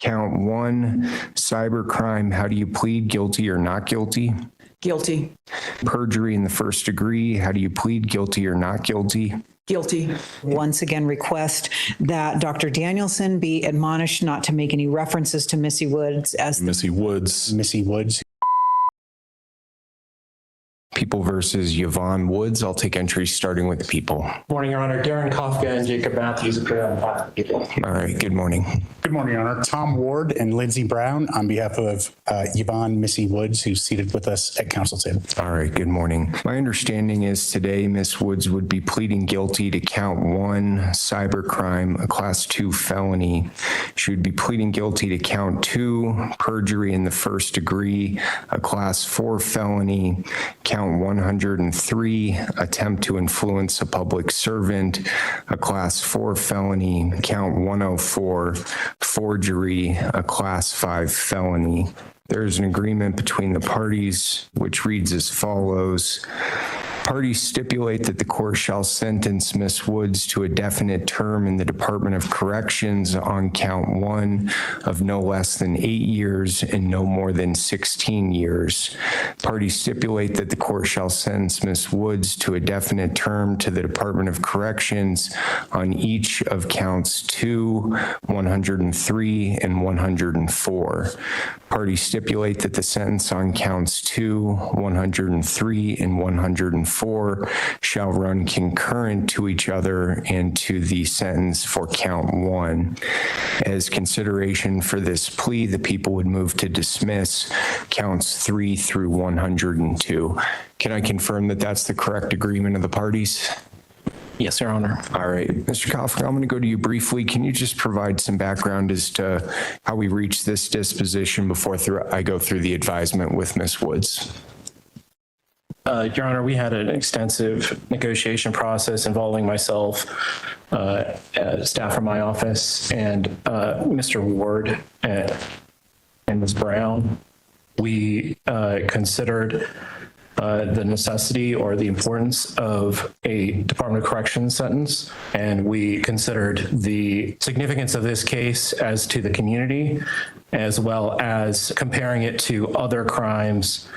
Count 1, cybercrime, how do you plead, guilty or not guilty? Guilty. Perjury in the first degree, how do you plead, guilty or not guilty? Guilty. Once again, request that Dr. Danielson be admonished not to make any references to Missy Woods as Missy Woods. Missy Woods. People versus Yvonne Woods. I'll take entries starting with the people. Morning, Your Honor. Darren Kafka and Jacob Matthews appear on behalf of the people. All right, good morning. Good morning, Your Honor. Tom Ward and Lindsey Brown on behalf of Yvonne Missy Woods, who's seated with us at council table. All right, good morning. My understanding is today Ms. Woods would be pleading guilty to count 1, cybercrime, a class 2 felony. She would be pleading guilty to count 2, perjury in the first degree, a class 4 felony, count 103, attempt to influence a public servant, a class 4 felony, count 104, forgery, a class 5 felony. There is an agreement between the parties, which reads as follows. Parties stipulate that the court shall sentence Ms. Woods to a definite term in the Department of Corrections on count 1 of no less than 8 years and no more than 16 years. Parties stipulate that the court shall sentence Ms. Woods to a definite term to the Department of Corrections on each of counts 2, 103, and 104. Parties stipulate that the sentence on counts 2, 103, and 104 shall run concurrent to each other and to the sentence for count 1. As consideration for this plea, the people would move to dismiss counts 3 through 102. Can I confirm that that's the correct agreement of the parties? Yes, Your Honor. All right, Mr. Kaufman, I'm going to go to you briefly. Can you just provide some background as to how we reached this disposition before I go through the advisement with Ms. Woods? Your Honor, we had an extensive negotiation process involving myself, staff from my office, and Mr. Ward and Ms. Brown. We considered the necessity or the importance of a Department of Corrections sentence, and we considered the significance of this case as to the community, as well as comparing it to other crimes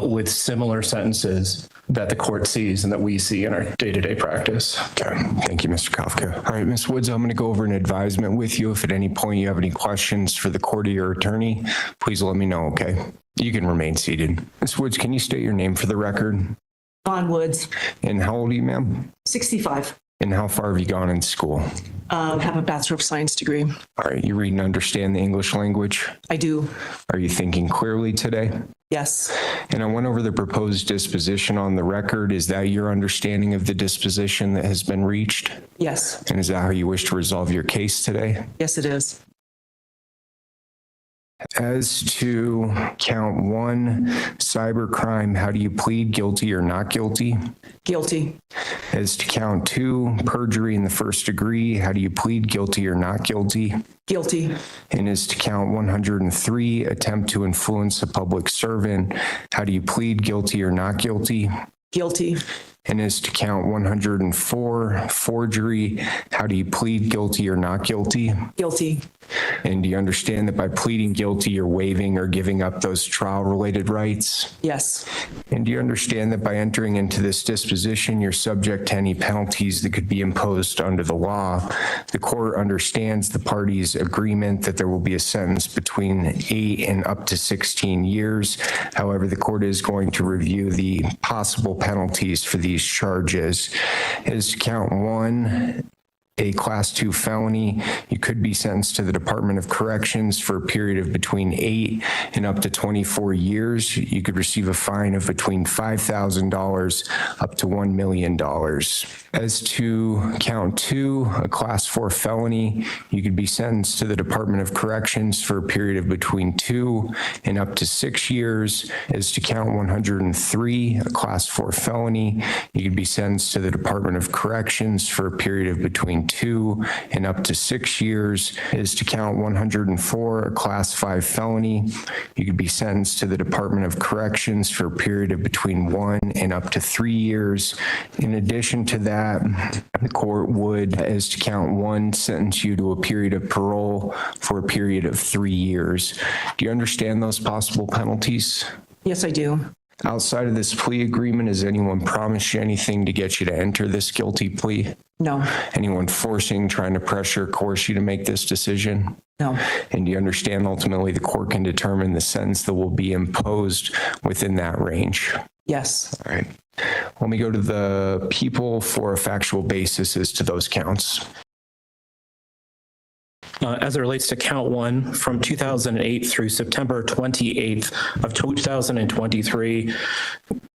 with similar sentences that the court sees and that we see in our day-to-day practice. Okay, thank you, Mr. Kafka. All right, Ms. Woods, I'm going to go over an advisement with you. If at any point you have any questions for the court or your attorney, please let me know, okay? You can remain seated. Ms. Woods, can you state your name for the record? Yvonne Woods, And how old are you, ma'am? 65. And how far have you gone in school? Have a Bachelor of Science degree. All right, you read and understand the English language? I do. Are you thinking clearly today? Yes. And I went over the proposed disposition on the record. Is that your understanding of the disposition that has been reached? Yes. And is that how you wish to resolve your case today? Yes, it is. As to count 1, cybercrime, how do you plead, guilty or not guilty? Guilty. As to count 2, perjury in the first degree, how do you plead, guilty or not guilty? Guilty. And as to count 103, attempt to influence a public servant, how do you plead, guilty or not guilty? Guilty. And as to count 104, forgery, how do you plead, guilty or not guilty? Guilty. And do you understand that by pleading guilty, you're waiving or giving up those trial-related rights? Yes. And do you understand that by entering into this disposition, you're subject to any penalties that could be imposed under the law? The court understands the parties' agreement that there will be a sentence between 8 and up to 16 years. However, the court is going to review the possible penalties for these charges. As to count 1, a class 2 felony, you could be sentenced to the Department of Corrections for a period of between 8 and up to 24 years. You could receive a fine of between $5,000 up to $1 million. As to count 2, a class 4 felony, you could be sentenced to the Department of Corrections for a period of between 2 and up to 6 years. As to count 103, a class 4 felony, you could be sentenced to the Department of Corrections for a period of between Section 2 and up to 6 years is to count 104, a Class 5 felony. You could be sentenced to the Department of Corrections for a period of between 1 and up to 3 years. In addition to that, the court would, as to count 1, sentence you to a period of parole for a period of 3 years. Do you understand those possible penalties? Yes, I do. Outside of this plea agreement, has anyone promised you anything to get you to enter this guilty plea? No, Anyone forcing, trying to pressure, coerce you to make this decision? no. And do you understand ultimately the court can determine the sentence that will be imposed within that range? Yes. All right. Let me go to the people for a factual basis as to those counts. As it relates to count 1, from 2008 through September 28th of 2023,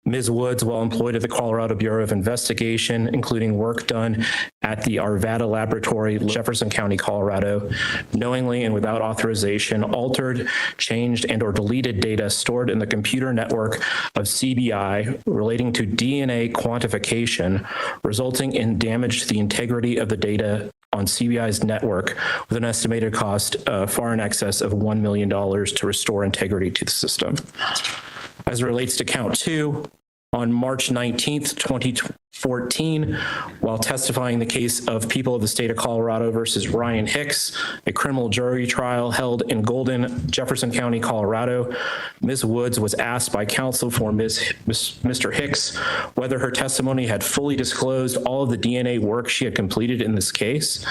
Ms. Woods, while employed at the Colorado Bureau of Investigation, including work done at the Arvada Laboratory, Jefferson County, Colorado, knowingly and without authorization, altered, changed, and/or deleted data stored in the computer network of CBI relating to DNA quantification, resulting in damage to the integrity of the data on CBI's network with an estimated cost far in excess of $1 million to restore integrity to the system. As it relates to count 2, on March 19th, 2014, while testifying the case of people of the state of Colorado versus Ryan Hicks, a criminal jury trial held in Golden, Jefferson County, Colorado, Ms. Woods was asked by counsel for Mr. Hicks whether her testimony had fully disclosed all of the DNA work she had completed in this case.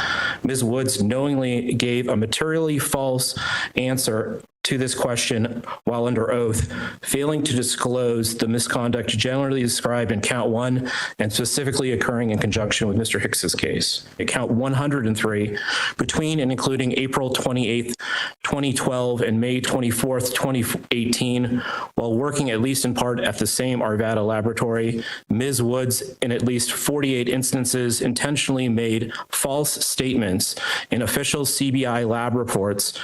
Ms. Woods knowingly gave a materially false answer to this question while under oath, failing to disclose the misconduct generally described in count 1 and specifically occurring in conjunction with Mr. Hicks's case. At count 103, between and including April 28th, 2012 and May 24th, 2018, while working at least in part at the same Arvada laboratory, Ms. Woods, in at least 48 instances, intentionally made false statements in official CBI lab reports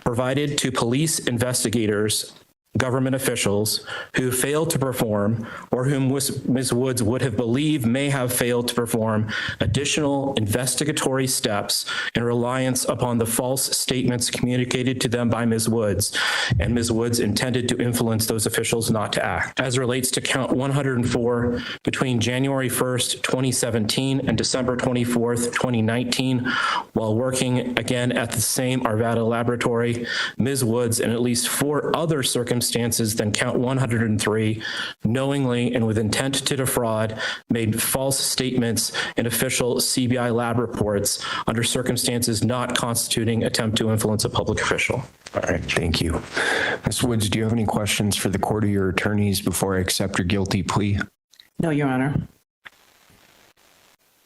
provided to police investigators, government officials who failed to perform or whom Ms. Woods would have believed may have failed to perform additional investigatory steps in reliance upon the false statements communicated to them by Ms. Woods, and Ms. Woods intended to influence those officials not to act. As relates to count 104, between January 1st, 2017 and December 24th, 2019, while working again at the same Arvada laboratory, Ms. Woods, in at least 4 other circumstances than count 103, knowingly and with intent to defraud, made false statements in official CBI lab reports under circumstances not constituting attempt to influence a public official. All right, thank you. Ms. Woods, do you have any questions for the court or your attorneys before I accept your guilty plea? No, Your Honor.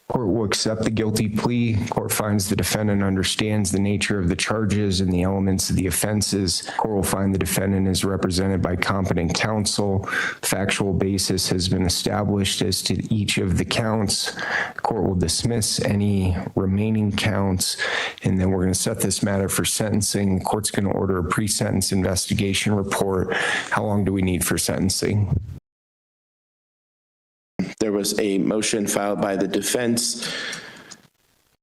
Court will accept the guilty plea. Court finds the defendant understands the nature of the charges and the elements of the offenses. Court will find the defendant is represented by competent counsel. Factual basis has been established as to each of the counts. Court will dismiss any remaining counts, and then we're going to set this matter for sentencing. The court's going to order a pre-sentence investigation report. How long do we need for sentencing? There was a motion filed by the defense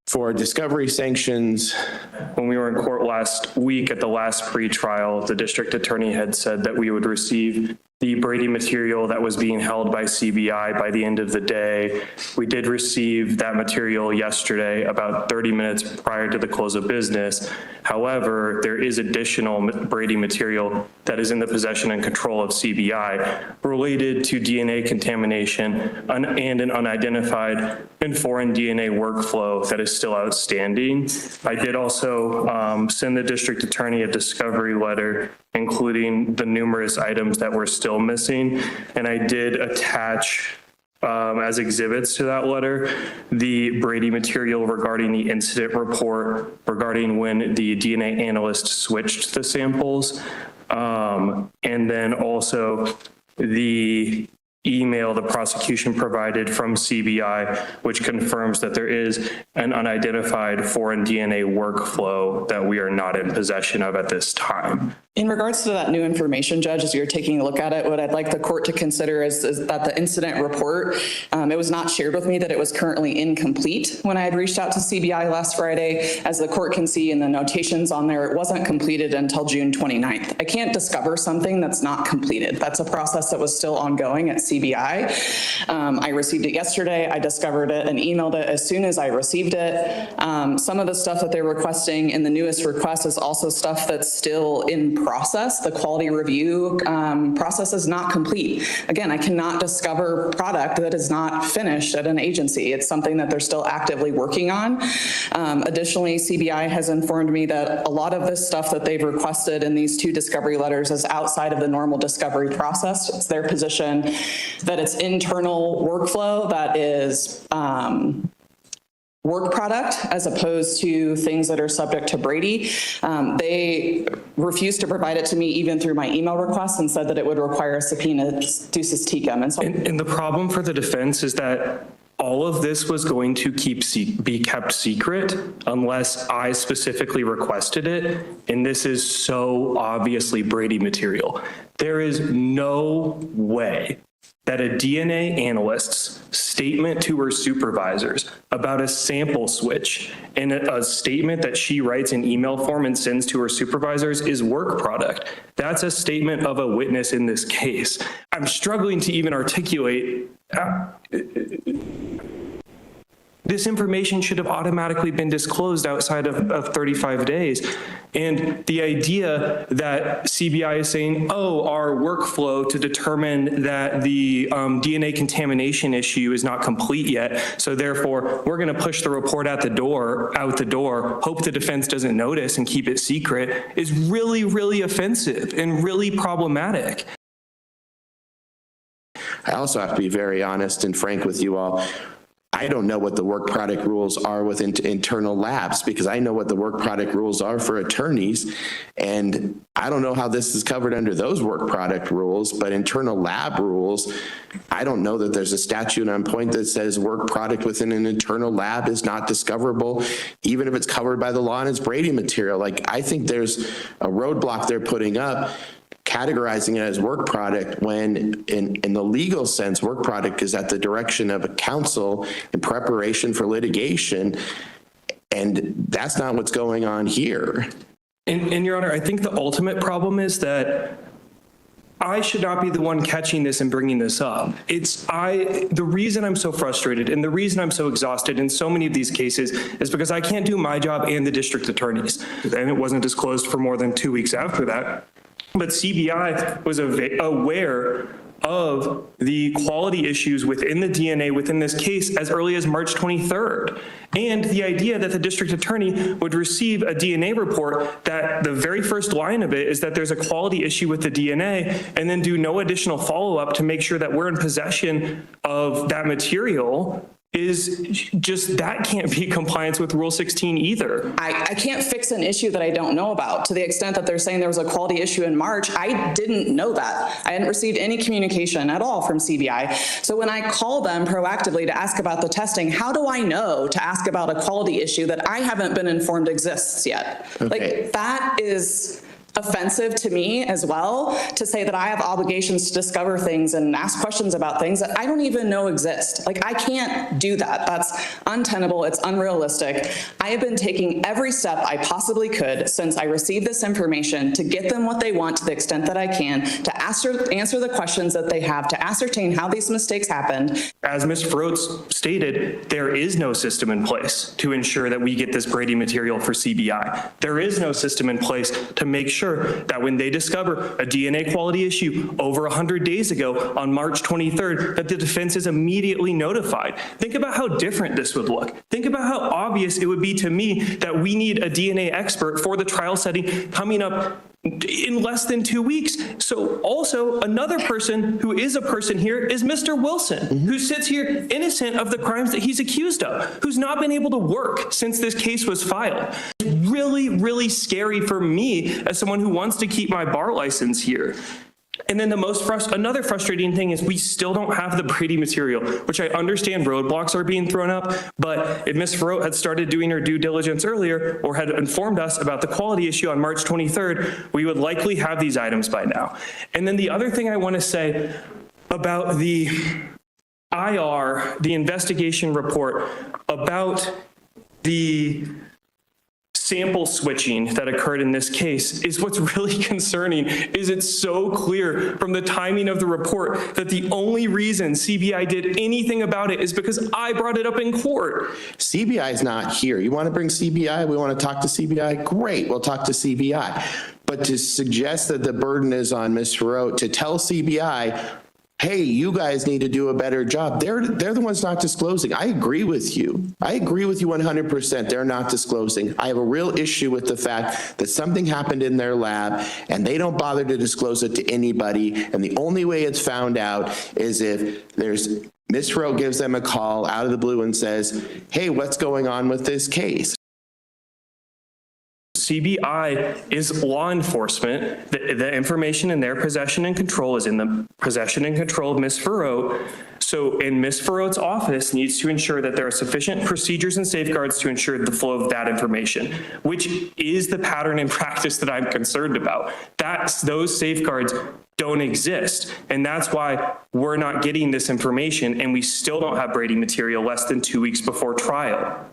for discovery sanctions. When we were in court last week at the last pretrial, the district attorney had said that we would receive the Brady material that was being held by CBI by the end of the day. We did receive that material yesterday, about 30 minutes prior to the close of business. However, there is additional Brady material that is in the possession and control of CBI related to DNA contamination and an unidentified and foreign DNA workflow that is still outstanding. I did also send the district attorney a discovery letter, including the numerous items that were still missing. And I did attach as exhibits to that letter the Brady material regarding the incident report regarding when the DNA analyst switched the samples. And then also the email the prosecution provided from CBI, which confirms that there is an unidentified foreign DNA workflow that we are not in possession of at this time. In regards to that new information, Judge, as you're taking a look at it, what I'd like the court to consider is that the incident report, it was not shared with me that it was currently incomplete when I had reached out to CBI last Friday. As the court can see in the notations on there, it wasn't completed until June 29th. I can't discover something that's not completed. That's a process that was still ongoing at CBI. I received it yesterday. I discovered it and emailed it as soon as I received it. Some of the stuff that they're requesting in the newest request is also stuff that's still in process. The quality review process is not complete. Again, I cannot discover product that is not finished at an agency. It's something that they're still actively working on. Additionally, CBI has informed me that a lot of this stuff that they've requested in these 2 discovery letters is outside of the normal discovery process. It's their position that it's internal workflow that is work product as opposed to things that are subject to Brady. They refused to provide it to me even through my email request and said that it would require a subpoena ducis tecum. And the problem for the defense is that all of this was going to be kept secret unless I specifically requested it. And this is so obviously Brady material. There is no way that a DNA analyst's statement to her supervisors about a sample switch and a statement that she writes in email form and sends to her supervisors is work product. That's a statement of a witness in this case. I'm struggling to even articulate. This information should have automatically been disclosed outside of 35 days. And the idea that CBI is saying, oh, our workflow to determine that the DNA contamination issue is not complete yet, so therefore we're going to push the report out the door, hope the defense doesn't notice and keep it secret, is really, really offensive and really problematic. I also have to be very honest and frank with you all. I don't know what the work product rules are with internal labs, because I know what the work product rules are for attorneys, and I don't know how this is covered under those work product rules, but internal lab rules, I don't know that there's a statute on point that says work product within an internal lab is not discoverable, even if it's covered by the law and it's Brady material. Like, I think there's a roadblock they're putting up categorizing it as work product when in the legal sense, work product is at the direction of a counsel in preparation for litigation. And that's not what's going on here. And Your Honor, I think the ultimate problem is that I should not be the one catching this and bringing this up. The reason I'm so frustrated and the reason I'm so exhausted in so many of these cases is because I can't do my job and the district attorneys. And it wasn't disclosed for more than 2 weeks after that. But CBI was aware of the quality issues within the DNA within this case as early as March 23rd. And the idea that the district attorney would receive a DNA report that the very first line of it is that there's a quality issue with the DNA, and then do no additional follow-up to make sure that we're in possession of that material is just, that can't be compliance with Rule 16 either. I can't fix an issue that I don't know about. To the extent that they're saying there was a quality issue in March, I didn't know that. I hadn't received any communication at all from CBI. So when I call them proactively to ask about the testing, how do I know to ask about a quality issue that I haven't been informed exists yet? Okay. Like, that is offensive to me as well, to say that I have obligations to discover things and ask questions about things that I don't even know exist. Like, I can't do that. That's untenable. It's unrealistic. I have been taking every step I possibly could since I received this information to get them what they want to the extent that I can, to answer the questions that they have, to ascertain how these mistakes happened. As Ms. Froats stated, there is no system in place to ensure that we get this Brady material for CBI. There is no system in place to make sure that when they discover a DNA quality issue over 100 days ago on March 23rd, that the defense is immediately notified. Think about how different this would look. Think about how obvious it would be to me that we need a DNA expert for the trial setting coming up in less than 2 weeks. So also another person who is a person here is Mr. Wilson, who sits here innocent of the crimes that he's accused of, who's not been able to work since this case was filed. It's really, really scary for me as someone who wants to keep my bar license here. And then another frustrating thing is we still don't have the Brady material, which I understand roadblocks are being thrown up, but if Ms. Farrow had started doing her due diligence earlier or had informed us about the quality issue on March 23rd, we would likely have these items by now. And then the other thing I want to say about the IR, the investigation report, about the sample switching that occurred in this case is what's really concerning. Is it's so clear from the timing of the report that the only reason CBI did anything about it is because I brought it up in court. CBI is not here. You want to bring CBI? We want to talk to CBI? Great, we'll talk to CBI. But to suggest that the burden is on Ms. Farrow to tell CBI, hey, you guys need to do a better job. They're the ones not disclosing. I agree with you. I agree with you 100%. They're not disclosing. I have a real issue with the fact that something happened in their lab and they don't bother to disclose it to anybody. And the only way it's found out is if Ms. Farrow gives them a call out of the blue and says, hey, what's going on with this case? CBI is law enforcement. The information in their possession and control is in the possession and control of Ms. Farrow. So, and Ms. Farrow's office needs to ensure that there are sufficient procedures and safeguards to ensure the flow of that information, which is the pattern and practice that I'm concerned about. Those safeguards don't exist. And that's why we're not getting this information and we still don't have Brady material less than 2 weeks before trial.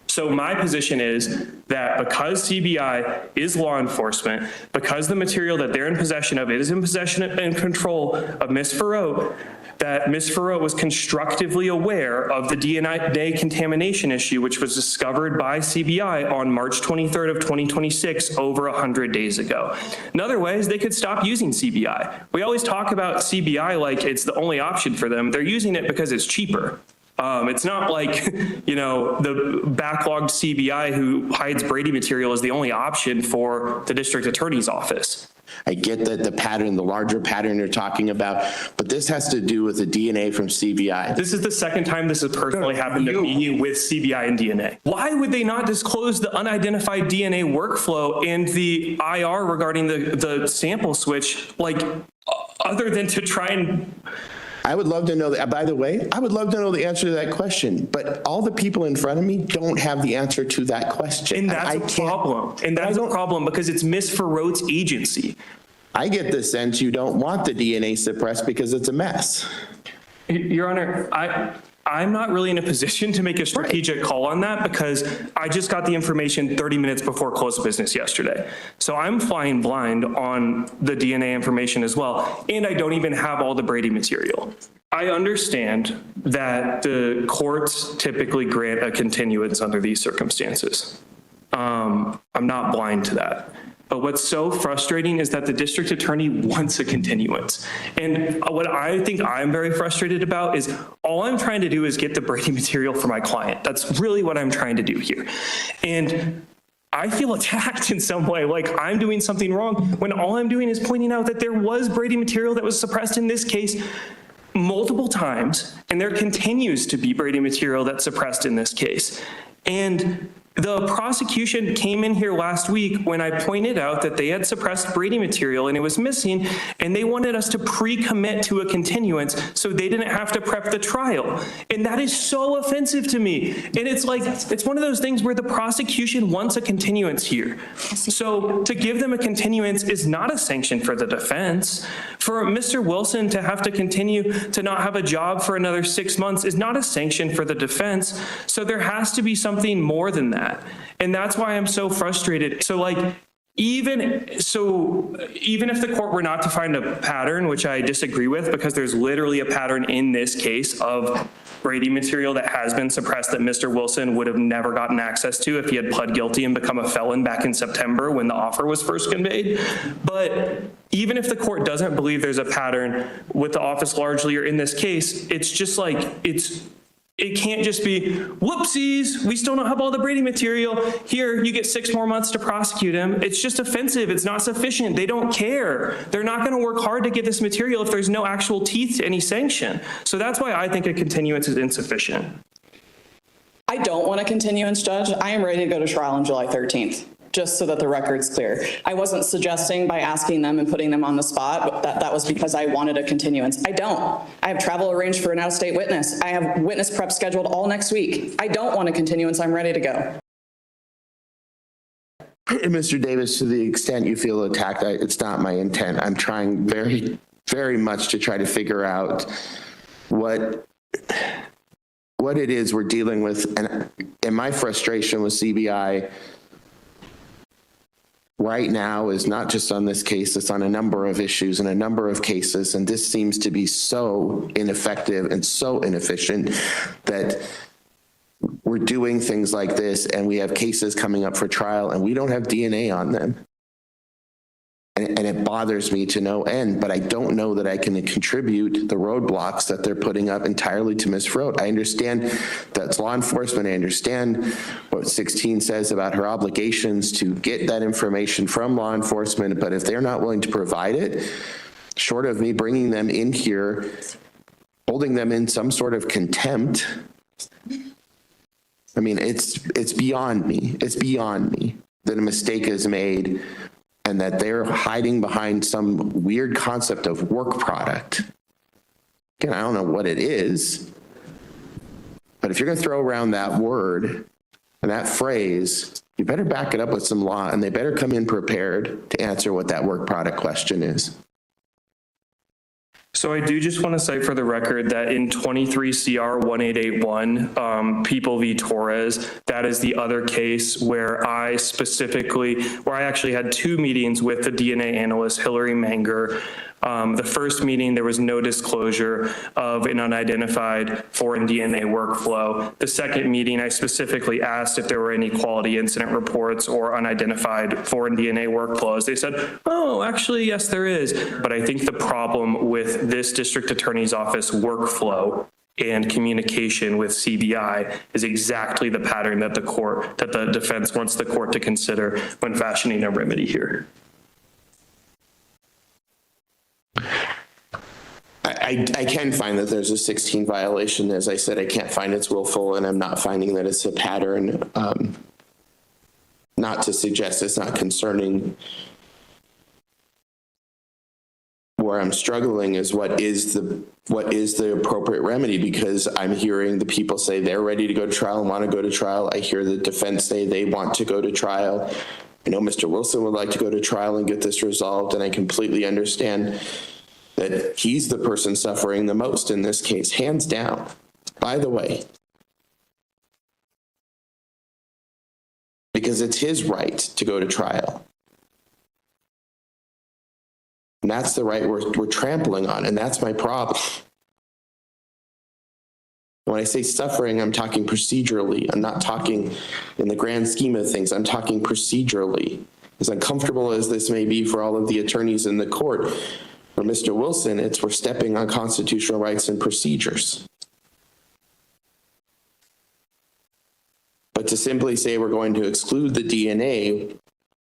So my position is that because CBI is law enforcement, because the material that they're in possession of is in possession and control of Ms. Farrow, that Ms. Farrow was constructively aware of the DNA contamination issue, which was discovered by CBI on March 23rd of 2026, over 100 days ago. In other ways, they could stop using CBI. We always talk about CBI like it's the only option for them. They're using it because it's cheaper. It's not like, the backlogged CBI who hides Brady material is the only option for the district attorney's office. I get that the larger pattern you're talking about, but this has to do with the DNA from CBI. This is the second time this has personally happened to me with CBI and DNA. Why would they not disclose the unidentified DNA workflow and the IR regarding the sample switch, other than to try and... I would love to know that. By the way, I would love to know the answer to that question, but all the people in front of me don't have the answer to that question. And that's a problem. And that's a problem because it's Ms. Farrow's agency. I get the sense you don't want the DNA suppressed because it's a mess. Your Honor, I'm not really in a position to make a strategic call on that because I just got the information 30 minutes before close of business yesterday. So I'm flying blind on the DNA information as well. And I don't even have all the Brady material. I understand that the courts typically grant a continuance under these circumstances. I'm not blind to that. But what's so frustrating is that the district attorney wants a continuance. And what I think I'm very frustrated about is all I'm trying to do is get the Brady material for my client. That's really what I'm trying to do here. And I feel attacked in some way, like I'm doing something wrong, when all I'm doing is pointing out that there was Brady material that was suppressed in this case multiple times, and there continues to be Brady material that's suppressed in this case. And the prosecution came in here last week when I pointed out that they had suppressed Brady material and it was missing, and they wanted us to pre-commit to a continuance so they didn't have to prep the trial. And that is so offensive to me. And it's one of those things where the prosecution wants a continuance here. So to give them a continuance is not a sanction for the defense. For Mr. Wilson to have to continue to not have a job for another 6 months is not a sanction for the defense. So there has to be something more than that. And that's why I'm so frustrated. So even if the court were not to find a pattern, which I disagree with because there's literally a pattern in this case of Brady material that has been suppressed that Mr. Wilson would have never gotten access to if he had pled guilty and become a felon back in September when the offer was first conveyed. But even if the court doesn't believe there's a pattern with the office largely or in this case, it's just it can't just be, whoopsies, we still don't have all the Brady material. Here, you get 6 more months to prosecute him. It's just offensive. It's not sufficient. They don't care. They're not going to work hard to get this material if there's no actual teeth to any sanction. So that's why I think a continuance is insufficient. I don't want a continuance, Judge. I am ready to go to trial on July 13th. just so that the record's clear. I wasn't suggesting by asking them and putting them on the spot that was because I wanted a continuance. I don't. I have travel arranged for an out-of-state witness. I have witness prep scheduled all next week. I don't want a continuance. I'm ready to go. Mr. Davis, to the extent you feel attacked, it's not my intent. I'm trying very, very much to try to figure out what it is we're dealing with. And my frustration with CBI right now is not just on this case, it's on a number of issues and a number of cases. And this seems to be so ineffective and so inefficient that we're doing things like this and we have cases coming up for trial and we don't have DNA on them. And it bothers me to no end, but I don't know that I can contribute the roadblocks that they're putting up entirely to Ms. Frote. I understand that's law enforcement. I understand what 16 says about her obligations to get that information from law enforcement, but if they're not willing to provide it, short of me bringing them in here, holding them in some sort of contempt, I mean, it's beyond me. It's beyond me that a mistake is made and that they're hiding behind some weird concept of work product. Again, I don't know what it is, but if you're going to throw around that word and that phrase, you better back it up with some law, and they better come in prepared to answer what that work product question is. So I do just want to cite for the record that in 23 CR 1881, People v. Torres, that is the other case where I actually had two meetings with the DNA analyst, Hillary Manger. The first meeting, there was no disclosure of an unidentified foreign DNA workflow. The second meeting, I specifically asked if there were any quality incident reports or unidentified foreign DNA workflows. They said, oh, actually, yes, there is. But I think the problem with this district attorney's office workflow and communication with CBI is exactly the pattern that the defense wants the court to consider when fashioning a remedy here. I can find that there's a 16 violation. As I said, I can't find it's willful, and I'm not finding that it's a pattern. Not to suggest it's not concerning. Where I'm struggling is what is the appropriate remedy, because I'm hearing the people say they're ready to go to trial and want to go to trial. I hear the defense say they want to go to trial. I know Mr. Wilson would like to go to trial and get this resolved, and I completely understand that he's the person suffering the most in this case, hands down. By the way, because it's his right to go to trial. And that's the right we're trampling on, and that's my problem. When I say suffering, I'm talking procedurally. I'm not talking in the grand scheme of things. I'm talking procedurally. As uncomfortable as this may be for all of the attorneys in the court, for Mr. Wilson, we're stepping on constitutional rights and procedures. But to simply say we're going to exclude the DNA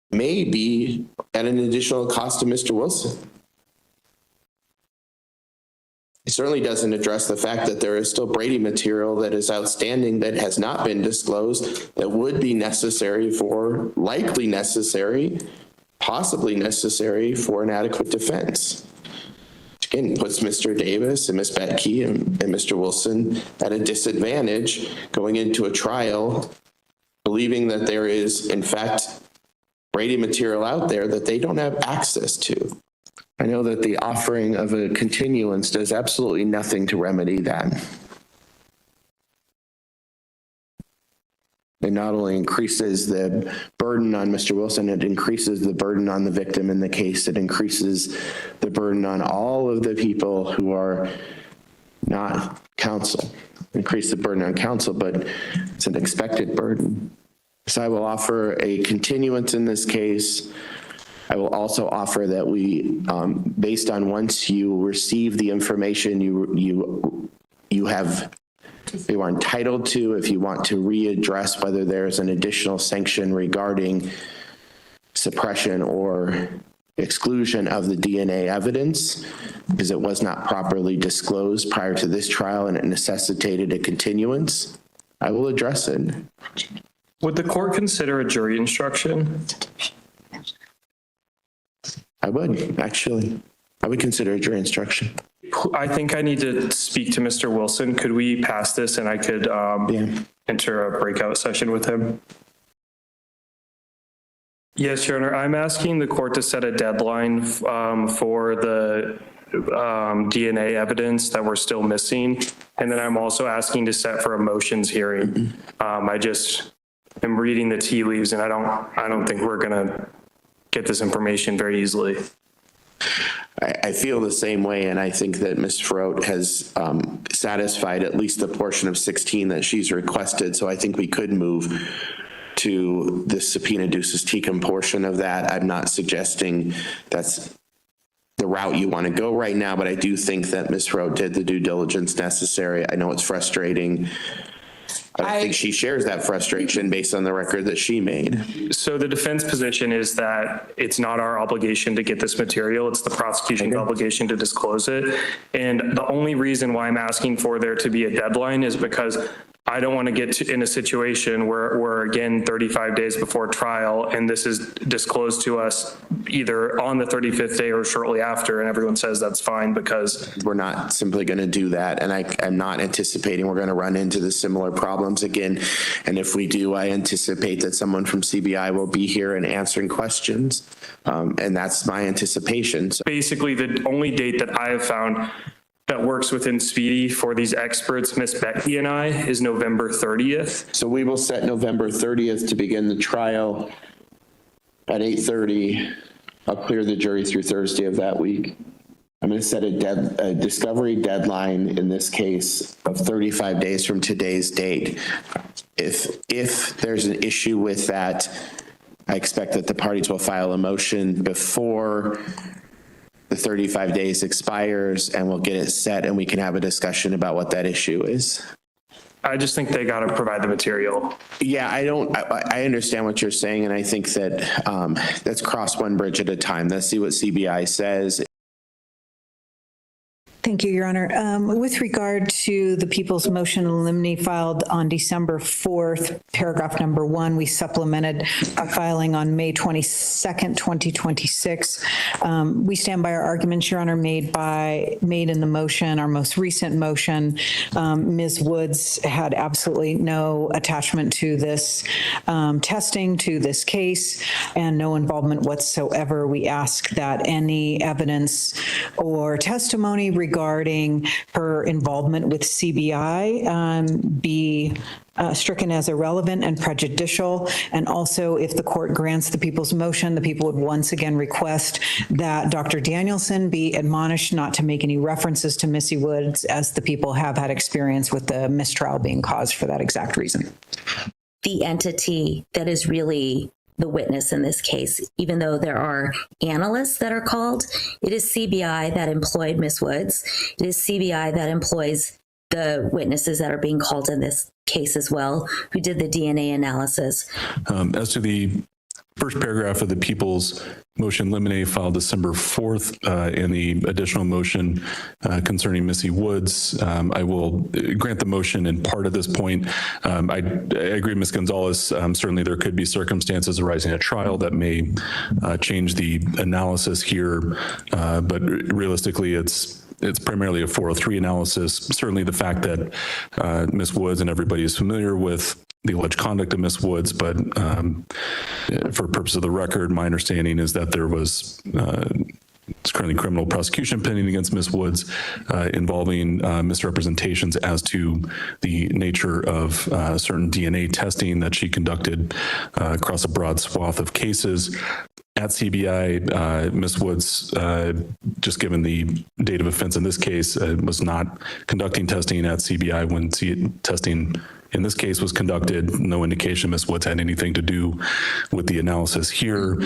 may be at an additional cost to Mr. Wilson. It certainly doesn't address the fact that there is still Brady material that is outstanding that has not been disclosed that would be likely necessary, possibly necessary for an adequate defense. Again, puts Mr. Davis and Ms. Betke and Mr. Wilson at a disadvantage going into a trial, believing that there is, in fact, Brady material out there that they don't have access to. I know that the offering of a continuance does absolutely nothing to remedy that. It not only increases the burden on Mr. Wilson, it increases the burden on the victim in the case. It increases the burden on all of the people who are not counsel. Increase the burden on counsel, but it's an expected burden. So I will offer a continuance in this case. I will also offer that we, based on once you receive the information you are entitled to, if you want to readdress whether there's an additional sanction regarding suppression or exclusion of the DNA evidence, because it was not properly disclosed prior to this trial and it necessitated a continuance, I will address it. Would the court consider a jury instruction? I would, actually. I would consider a jury instruction. I think I need to speak to Mr. Wilson. Could we pass this and I could enter a breakout session with him? Yes, Your Honor. I'm asking the court to set a deadline for the DNA evidence that we're still missing. And then I'm also asking to set for a motions hearing. I just am reading the tea leaves and I don't think we're going to get this information very easily. I feel the same way, and I think that Ms. Frote has satisfied at least the portion of 16 that she's requested, so I think we could move to the subpoena ducis tecum portion of that. I'm not suggesting that's the route you want to go right now, but I do think that Ms. Frote did the due diligence necessary. I know it's frustrating. I think she shares that frustration based on the record that she made. So the defense position is that it's not our obligation to get this material. It's the prosecution's obligation to disclose it. And the only reason why I'm asking for there to be a deadline is because I don't want to get in a situation where we're again 35 days before trial and this is disclosed to us either on the 35th day or shortly after, and everyone says that's fine because we're not simply going to do that. And I'm not anticipating we're going to run into the similar problems again. And if we do, I anticipate that someone from CBI will be here and answering questions. And that's my anticipation. So basically the only date that I have found that works within Speedy for these experts, Miss Becky and I, is November 30th. So we will set November 30th to begin the trial at 8:30. I'll clear the jury through Thursday of that week. I'm going to set a discovery deadline in this case of 35 days from today's date. If there's an issue with that, I expect that the parties will file a motion before the 35 days expires and we'll get it set and we can have a discussion about what that issue is. I just think they got to provide the material. Yeah, I understand what you're saying. And I think that let's cross one bridge at a time. Let's see what CBI says. Thank you, Your Honor. With regard to the people's motion in limine filed on December 4th, paragraph number 1, we supplemented a filing on May 22nd, 2026. We stand by our arguments, Your Honor, made in the motion, our most recent motion. Ms. Woods had absolutely no attachment to this testing, to this case, and no involvement whatsoever. We ask that any evidence or testimony regarding her involvement with CBI be stricken as irrelevant and prejudicial. And also, if the court grants the people's motion, the people would once again request that Dr. Danielson be admonished not to make any references to Missy Woods, as the people have had experience with the mistrial being caused for that exact reason. The entity that is really the witness in this case, even though there are analysts that are called, it is CBI that employed Ms. Woods. It is CBI that employs the witnesses that are being called in this case as well, who did the DNA analysis. As to the first paragraph of the people's motion limine filed December 4th and the additional motion concerning Missy Woods, I will grant the motion in part at this point. I agree, Ms. Gonzalez, certainly there could be circumstances arising at trial that may change the analysis here, but realistically it's primarily a 403 analysis. Certainly the fact that Ms. Woods and everybody is familiar with the alleged conduct of Ms. Woods, but for purpose of the record, my understanding is that there was currently criminal prosecution pending against Ms. Woods involving misrepresentations as to the nature of certain DNA testing that she conducted across a broad swath of cases. At CBI, Ms. Woods, just given the date of offense in this case, was not conducting testing at CBI when testing in this case was conducted. No indication Ms. Woods had anything to do with the analysis here.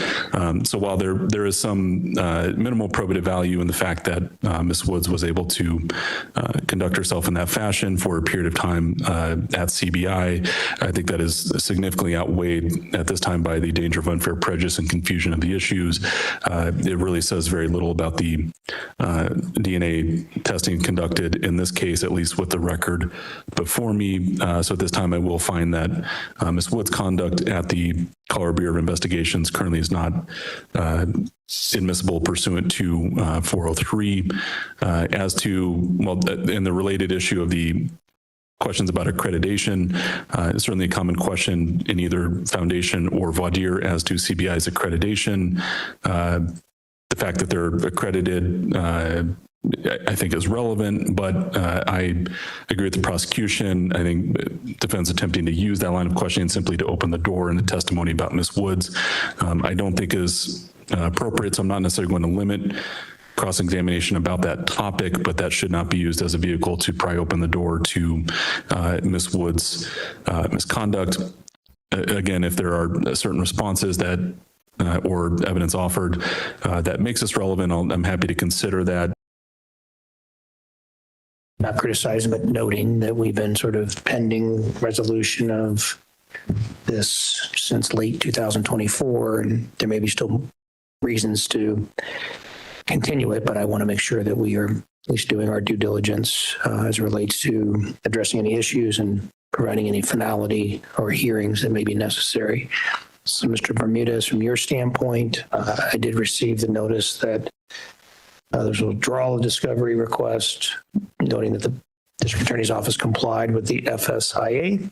So while there is some minimal probative value in the fact that Ms. Woods was able to conduct herself in that fashion for a period of time at CBI, I think that is significantly outweighed at this time by the danger of unfair prejudice and confusion of the issues. It really says very little about the DNA testing conducted in this case, at least with the record before me. So at this time, I will find that Ms. Woods' conduct at the Colorado Bureau of Investigations currently is not admissible pursuant to 403. As to, well, in the related issue of the questions about accreditation, certainly a common question in either foundation or voir dire as to CBI's accreditation. The fact that they're accredited, I think is relevant, but I agree with the prosecution. I think defense attempting to use that line of questioning simply to open the door in the testimony about Ms. Woods, I don't think is appropriate. So I'm not necessarily going to limit cross-examination about that topic, but that should not be used as a vehicle to pry open the door to Ms. Woods' misconduct. Again, if there are certain responses that or evidence offered that makes us relevant, I'm happy to consider that. Not criticizing, but noting that we've been sort of pending resolution of this since late 2024, and there may be still reasons to continue it, but I want to make sure that we are at least doing our due diligence as it relates to addressing any issues and providing any finality or hearings that may be necessary. So, Mr. Bermudez, from your standpoint, I did receive the notice that there's a withdrawal of discovery request, noting that the district attorney's office complied with the FSIA.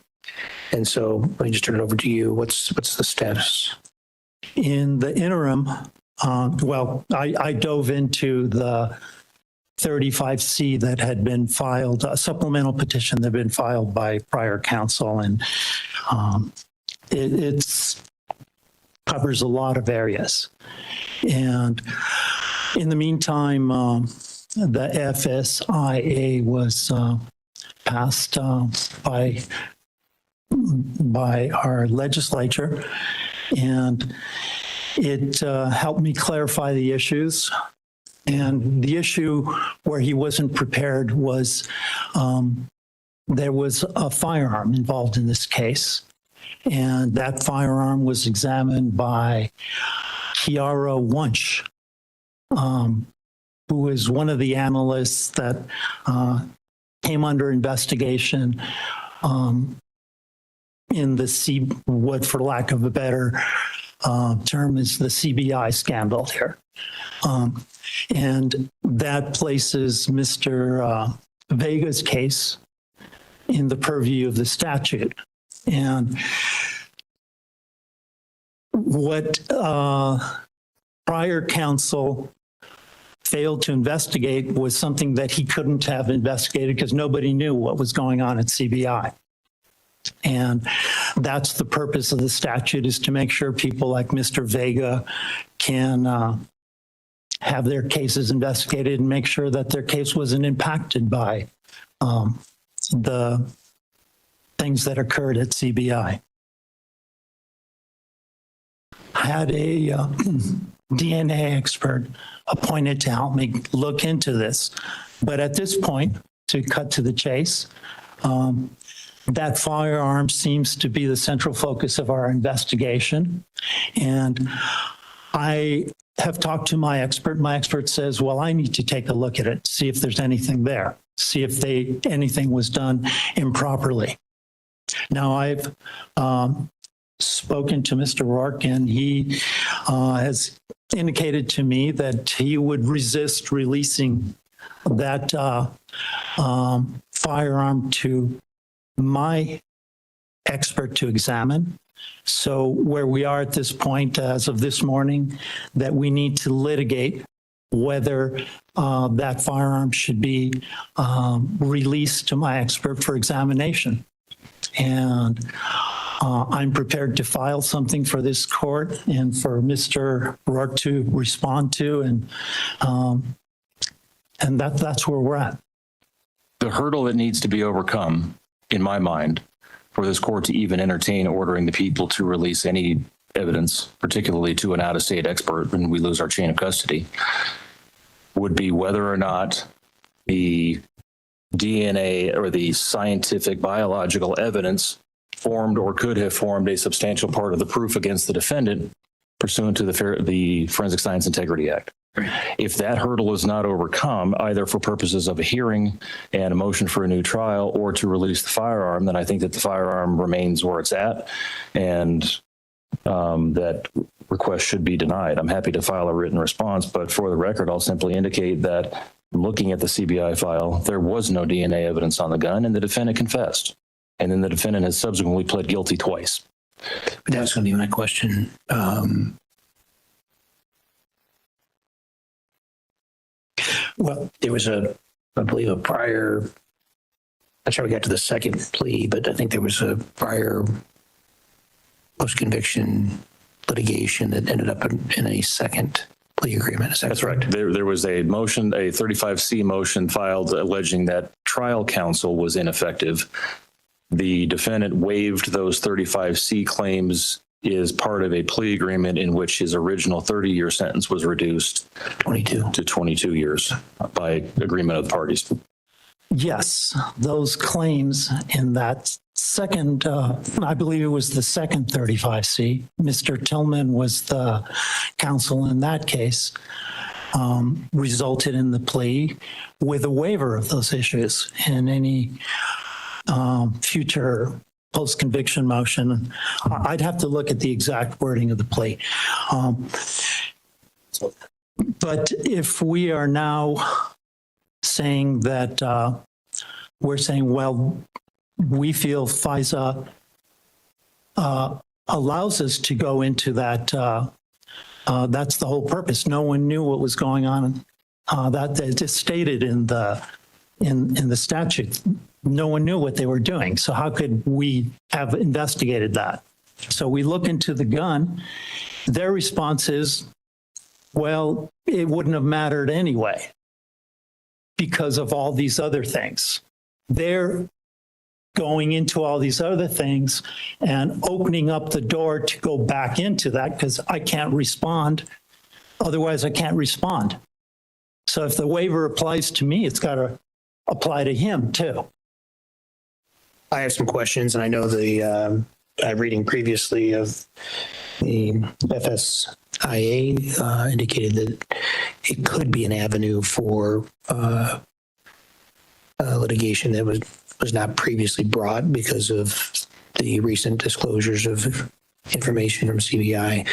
And so let me just turn it over to you. What's the status? In the interim, I dove into the 35C that had been filed, a supplemental petition that had been filed by prior counsel, and it covers a lot of areas. And in the meantime, the FSIA was passed by our legislature, and it helped me clarify the issues. And the issue where he wasn't prepared was there was a firearm involved in this case, and that firearm was examined by Kiara Wunsch, who is one of the analysts that came under investigation in the what, for lack of a better term, is the CBI scandal here. And that places Mr. Vega's case in the purview of the statute. And what prior counsel failed to investigate was something that he couldn't have investigated because nobody knew what was going on at CBI. And that's the purpose of the statute, is to make sure people like Mr. Vega can have their cases investigated and make sure that their case wasn't impacted by the things that occurred at CBI. I had a DNA expert appointed to help me look into this. But at this point, to cut to the chase, that firearm seems to be the central focus of our investigation. And I have talked to my expert. My expert says, well, I need to take a look at it, see if there's anything there, see if anything was done improperly. Now, I've spoken to Mr. Rourke, and he has indicated to me that he would resist releasing that firearm to my expert to examine. So where we are at this point, as of this morning, that we need to litigate whether that firearm should be released to my expert for examination. And I'm prepared to file something for this court and for Mr. Rourke to respond to, and that's where we're at. The hurdle that needs to be overcome, in my mind, for this court to even entertain ordering the people to release any evidence, particularly to an out-of-state expert when we lose our chain of custody, would be whether or not the DNA or the scientific biological evidence formed or could have formed a substantial part of the proof against the defendant pursuant to the Forensic Science Integrity Act. If that hurdle is not overcome, either for purposes of a hearing and a motion for a new trial or to release the firearm, then I think that the firearm remains where it's at and that request should be denied. I'm happy to file a written response, but for the record, I'll simply indicate that looking at the CBI file, there was no DNA evidence on the gun and the defendant confessed. And then the defendant has subsequently pled guilty twice. But that's going to be my question. Well, there was I believe a prior, I'm sure we got to the second plea, but I think there was a prior post-conviction litigation that ended up in a second plea agreement. Is that That's correct? right. There was a motion, a 35C motion filed alleging that trial counsel was ineffective. The defendant waived those 35C claims is part of a plea agreement in which his original 30-year sentence was reduced 22 to 22 years by agreement of the parties. Yes, those claims in that second, I believe it was the second 35C. Mr. Tillman was the counsel in that case, resulted in the plea with a waiver of those issues in any future post-conviction motion. I'd have to look at the exact wording of the plea. But if we are now saying that we're saying, well, we feel FISA allows us to go into that, that's the whole purpose. No one knew what was going on. That is stated in the statute. No one knew what they were doing. So how could we have investigated that? So we look into the gun. Their response is, well, it wouldn't have mattered anyway because of all these other things. They're going into all these other things and opening up the door to go back into that because I can't respond. Otherwise, I can't respond. So if the waiver applies to me, it's got to apply to him too. I have some questions, and I know reading previously of the FSIA indicated that it could be an avenue for litigation that was not previously brought because of the recent disclosures of information from CBI.